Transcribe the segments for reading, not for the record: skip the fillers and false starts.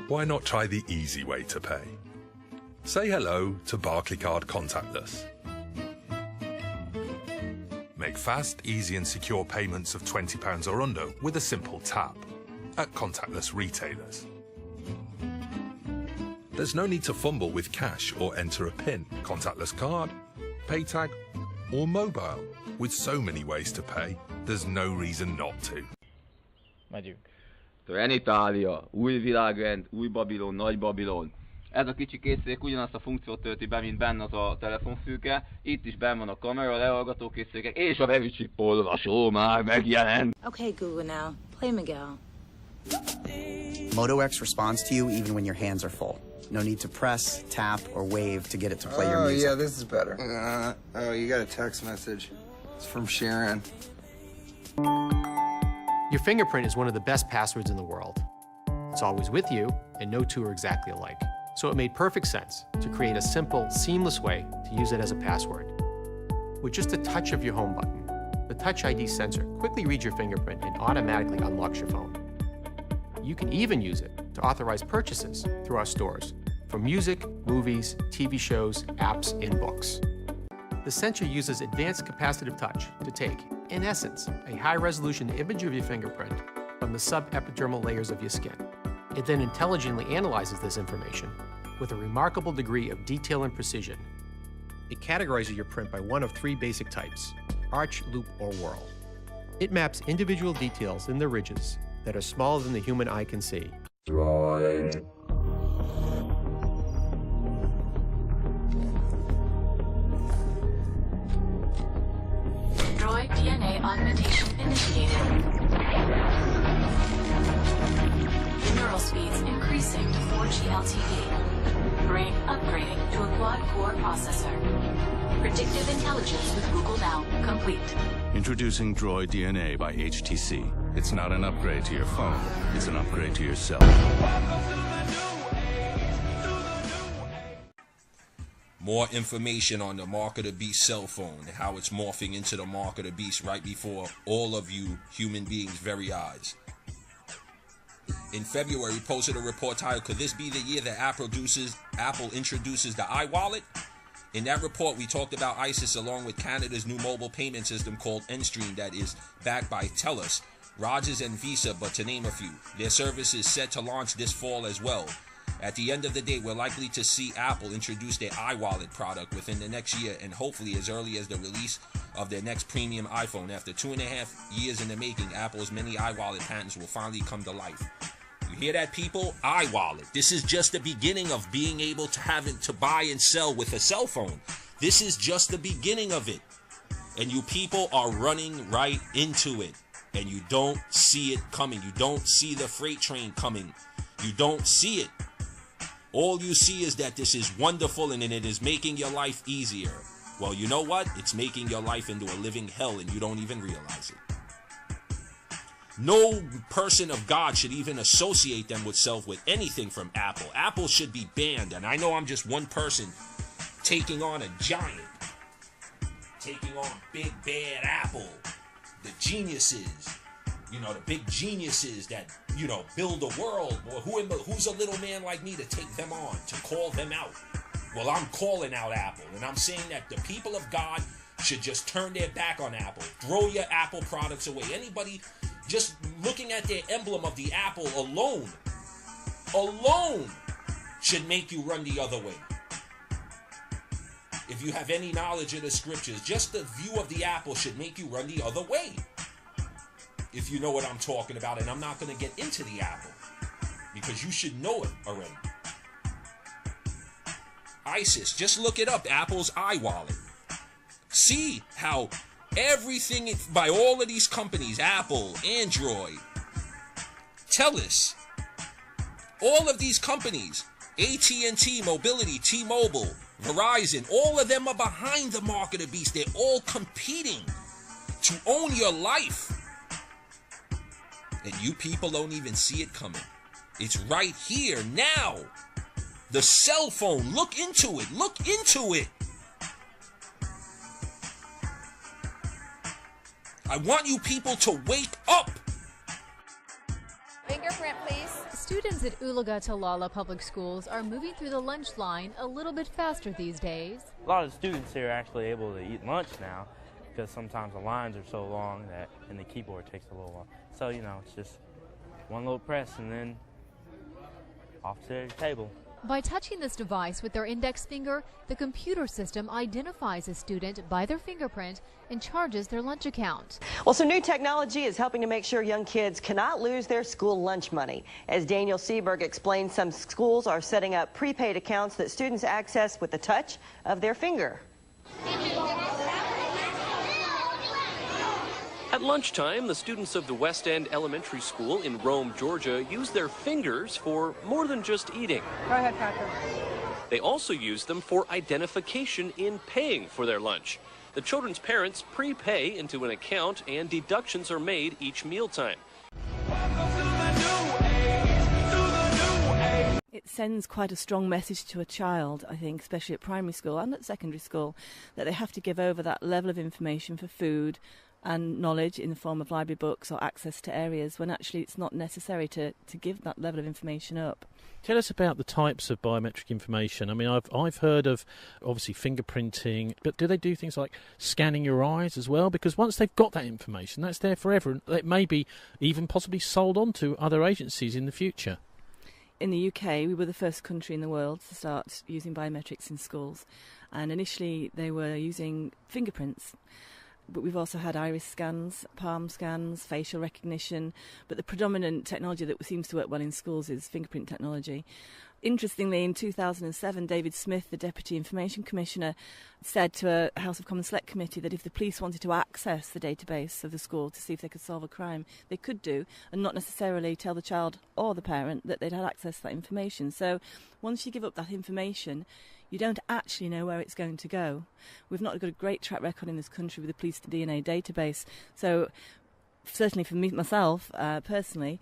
Why not try the easy way to pay? Say hello to Barclaycard Contactless. Make fast, easy and secure payments of £20 or under with a simple tap at contactless retailers. There's no need to fumble with cash or enter a PIN, contactless card, pay tag or mobile. With so many ways to pay, there's no reason not to. Megyünk. Trenitália, új világrend, új Babilon, nagy Babilon. Ez a kicsi készülék ugyanazt a funkciót tölti be, mint benne az a telefonfülke. Itt is benn van a kamera, a lehallgató készülékek, és a Verichip olvasó már megjelent. Okay, Google now. Play Miguel. Moto X responds to you even when your hands are full. No need to press, tap, or wave to get it to play your music. Oh, yeah, this is better. Oh, you got a text message. It's from Sharon. Your fingerprint is one of the best passwords in the world. It's always with you, and no two are exactly alike. So it made perfect sense to create a simple, seamless way to use it as a password. With just a touch of your home button, the Touch ID sensor quickly reads your fingerprint and automatically unlocks your phone. You can even use it to authorize purchases through our stores for music, movies, TV shows, apps, and books. The sensor uses advanced capacitive touch to take, in essence, a high-resolution image of your fingerprint from the subepidermal layers of your skin. It then intelligently analyzes this information with a remarkable degree of detail and precision. It categorizes your print by one of three basic types: arch, loop, or whorl. It maps individual details in the ridges that are smaller than the human eye can see. Droid. Droid DNA augmentation initiated. Neural speeds increasing to 4G LTE. Brain upgrading to a quad-core processor. Predictive intelligence with Google Now complete. Introducing Droid DNA by HTC. It's not an upgrade to your phone, it's an upgrade to yourself. More information on the Mark of the Beast cell phone and how it's morphing into the Mark of the Beast right before all of you human beings' very eyes. In February, we posted a report titled, "Could this be the year that Apple introduces the iWallet?" In that report, we talked about ISIS along with Canada's new mobile payment system called Nstream that is backed by TELUS, Rogers and Visa, but to name a few. Their service is set to launch this fall as well. At the end of the day, we're likely to see Apple introduce their iWallet product within the next year and hopefully as early as the release of their next premium iPhone. After 2.5 years in the making, Apple's many iWallet patents will finally come to life. You hear that, people? iWallet. This is just the beginning of being able to have it to buy and sell with a cell phone. This is just the beginning of it. And you people are running right into it. And you don't see it coming. You don't see the freight train coming. You don't see it. All you see is that this is wonderful and it is making your life easier. Well, you know what? It's making your life into a living hell and you don't even realize it. No person of God should even associate themselves with anything from Apple. Apple should be banned. And I know I'm just one person taking on a giant. Taking on big bad Apple. The geniuses. You know, the big geniuses that, you know, build a world. Or who's a little man like me to take them on, to call them out? Well, I'm calling out Apple. And I'm saying that the people of God should just turn their back on Apple. Throw your Apple products away. Anybody just looking at their emblem of the apple alone should make you run the other way. If you have any knowledge of the scriptures, just the view of the apple should make you run the other way. If you know what I'm talking about, and I'm not going to get into the apple, because you should know it already. ISIS, just look it up, Apple's iWallet. See how everything by all of these companies, Apple, Android, TELUS, all of these companies, AT&T, Mobility, T-Mobile, Verizon, all of them are behind the mark of the beast. They're all competing to own your life. And you people don't even see it coming. It's right here now. The cell phone, look into it. Look into it. I want you people to wake up. Fingerprint, please. Students at Ulaga-Talala Public Schools are moving through the lunch line a little bit faster these days. A lot of the students here are actually able to eat lunch now because sometimes the lines are so long that and the keyboard takes a little while. So, it's just one little press and then off to the table. By touching this device with their index finger, the computer system identifies a student by their fingerprint and charges their lunch account. Well, so new technology is helping to make sure young kids cannot lose their school lunch money. As Daniel Seberg explained, some schools are setting up prepaid accounts that students access with the touch of their finger. At lunchtime, the students of the West End Elementary School in Rome, Georgia, use their fingers for more than just eating. Go ahead, Patrick. They also use them for identification in paying for their lunch. The children's parents prepay into an account and deductions are made each mealtime. It sends quite a strong message to a child, I think, especially at primary school and at secondary school, that they have to give over that level of information for food and knowledge in the form of library books or access to areas when actually it's not necessary to give that level of information up. Tell us about the types of biometric information. I mean, I've heard of, obviously, fingerprinting, but do they do things like scanning your eyes as well? Because once they've got that information, that's there forever, and it may be even possibly sold on to other agencies in the future. In the UK, we were the first country in the world to start using biometrics in schools, and initially they were using fingerprints. But we've also had iris scans, palm scans, facial recognition. But the predominant technology that seems to work well in schools is fingerprint technology. Interestingly, in 2007, David Smith, the Deputy Information Commissioner, said to a House of Commons Select Committee that if the police wanted to access the database of the school to see if they could solve a crime, they could do, and not necessarily tell the child or the parent that they'd had access to that information. So once you give up that information, you don't actually know where it's going to go. We've not got a great track record in this country with the police DNA database. So certainly for me, myself, personally,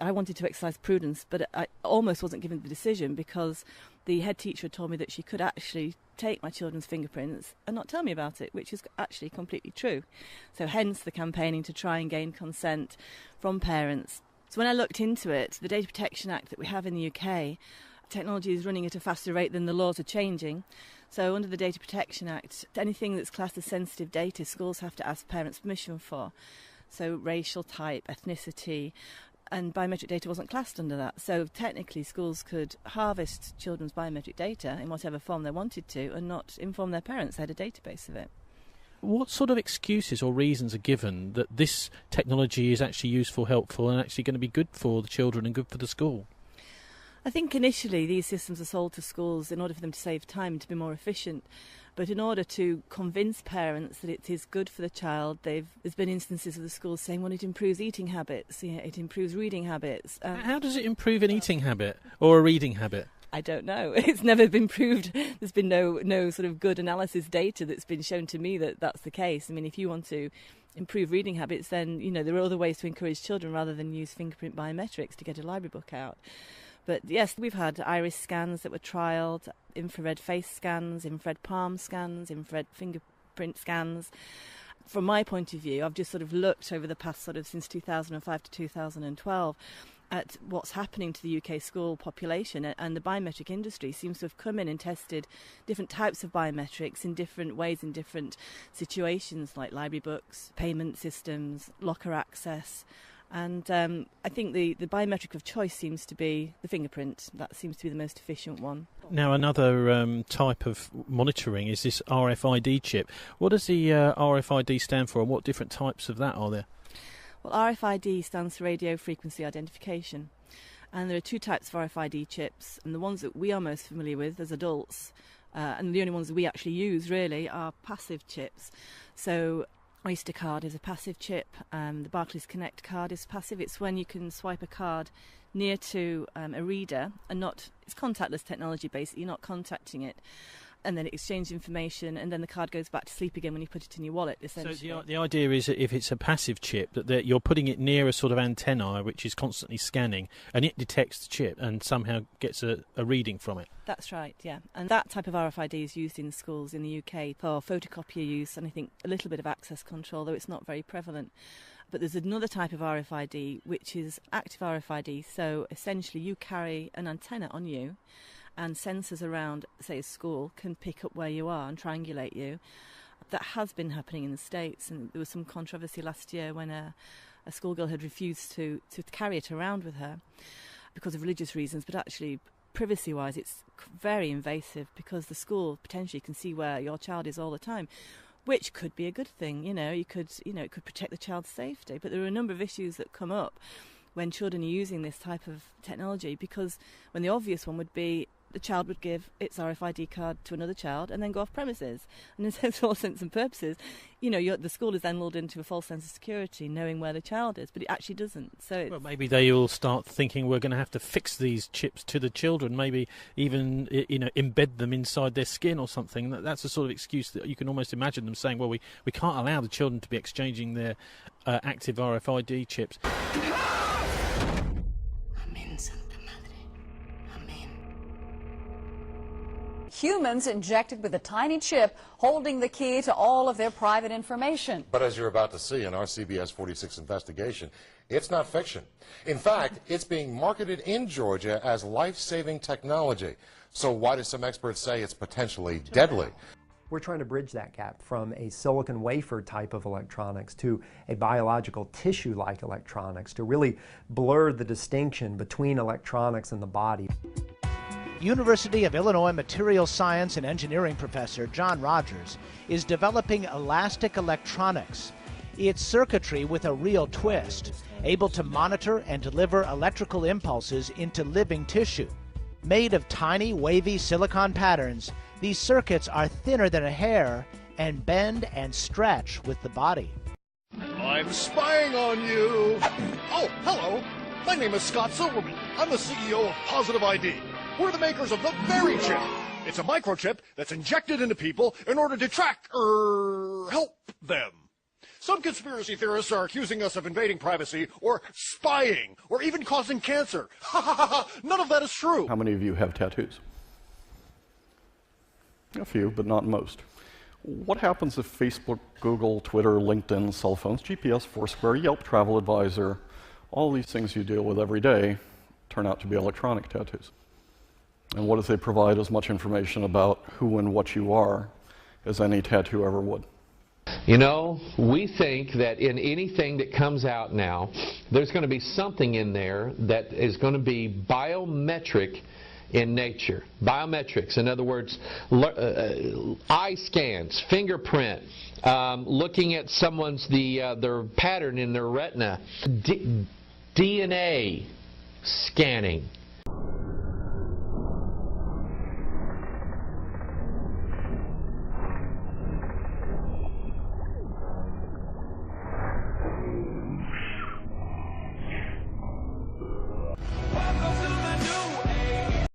I wanted to exercise prudence, but I almost wasn't given the decision because the head teacher told me that she could actually take my children's fingerprints and not tell me about it, which is actually completely true. So hence the campaigning to try and gain consent from parents. So when I looked into it, the Data Protection Act that we have in the UK, technology is running at a faster rate than the laws are changing. So under the Data Protection Act, anything that's classed as sensitive data, schools have to ask parents' permission for. So racial type, ethnicity, and biometric data wasn't classed under that. So technically schools could harvest children's biometric data in whatever form they wanted to and not inform their parents they had a database of it. What sort of excuses or reasons are given that this technology is actually useful, helpful, and actually going to be good for the children and good for the school? I think initially these systems are sold to schools in order for them to save time, to be more efficient. But in order to convince parents that it is good for the child, there's been instances of the schools saying, well, it improves eating habits, it improves reading habits. How does it improve an eating habit or a reading habit? I don't know. It's never been proved. There's been no sort of good analysis data that's been shown to me that that's the case. I mean, if you want to improve reading habits, then, there are other ways to encourage children rather than use fingerprint biometrics to get a library book out. But yes, we've had iris scans that were trialled, infrared face scans, infrared palm scans, infrared fingerprint scans. From my point of view, I've just sort of looked over the past since 2005 to 2012 at what's happening to the UK school population, and the biometric industry seems to have come in and tested different types of biometrics in different ways, in different situations, like library books, payment systems, locker access. And I think the biometric of choice seems to be the fingerprint. That seems to be the most efficient one. Now, another type of monitoring is this RFID chip. What does the RFID stand for, and what different types of that are there? Well, RFID stands for radio frequency identification. And there are two types of RFID chips. And the ones that we are most familiar with as adults, and the only ones that we actually use, really, are passive chips. So Oyster card is a passive chip. The Barclays Connect card is passive. It's when you can swipe a card near to a reader and it's contactless technology basically, you're not contacting it, and then it exchanges information, and then the card goes back to sleep again when you put it in your wallet, essentially. So the idea is that if it's a passive chip, that you're putting it near a sort of antenna which is constantly scanning, and it detects the chip and somehow gets a reading from it. That's right, yeah. And that type of RFID is used in schools in the UK for photocopier use and I think a little bit of access control, though it's not very prevalent. But there's another type of RFID, which is active RFID. So essentially you carry an antenna on you, and sensors around, say, a school can pick up where you are and triangulate you. That has been happening in the States, and there was some controversy last year when a schoolgirl had refused to carry it around with her because of religious reasons, but actually privacy-wise it's very invasive because the school potentially can see where your child is all the time, which could be a good thing. It could protect the child's safety. But there are a number of issues that come up when children are using this type of technology, because when the obvious one would be the child would give its RFID card to another child and then go off premises. And in all intents and purposes, the school is then lulled into a false sense of security, knowing where the child is, but it actually doesn't. So well, maybe they all start thinking we're going to have to fix these chips to the children, maybe even embed them inside their skin or something. That's a sort of excuse that you can almost imagine them saying, well, we can't allow the children to be exchanging their active RFID chips. Humans injected with a tiny chip holding the key to all of their private information. But as you're about to see in our CBS 46 investigation, it's not fiction. In fact, it's being marketed in Georgia as life-saving technology. So why do some experts say it's potentially deadly? We're trying to bridge that gap from a silicon wafer type of electronics to a biological tissue-like electronics to really blur the distinction between electronics and the body. University of Illinois materials science and engineering professor John Rogers is developing elastic electronics. It's circuitry with a real twist, able to monitor and deliver electrical impulses into living tissue. Made of tiny, wavy silicon patterns, these circuits are thinner than a hair and bend and stretch with the body. I'm spying on you. Oh, hello. My name is Scott Silverman. I'm the CEO of Positive ID. We're the makers of the very chip. It's a microchip that's injected into people in order to track help them. Some conspiracy theorists are accusing us of invading privacy or spying or even causing cancer. None of that is true. How many of you have tattoos? A few, but not most. What happens if Facebook, Google, Twitter, LinkedIn, cell phones, GPS, Foursquare, Yelp, Travel Advisor, all these things you deal with every day turn out to be electronic tattoos? And what if they provide as much information about who and what you are as any tattoo ever would? We think that in anything that comes out now, there's going to be something in there that is going to be biometric in nature. Biometrics, in other words, eye scans, fingerprint, looking at someone's their pattern in their retina, DNA scanning.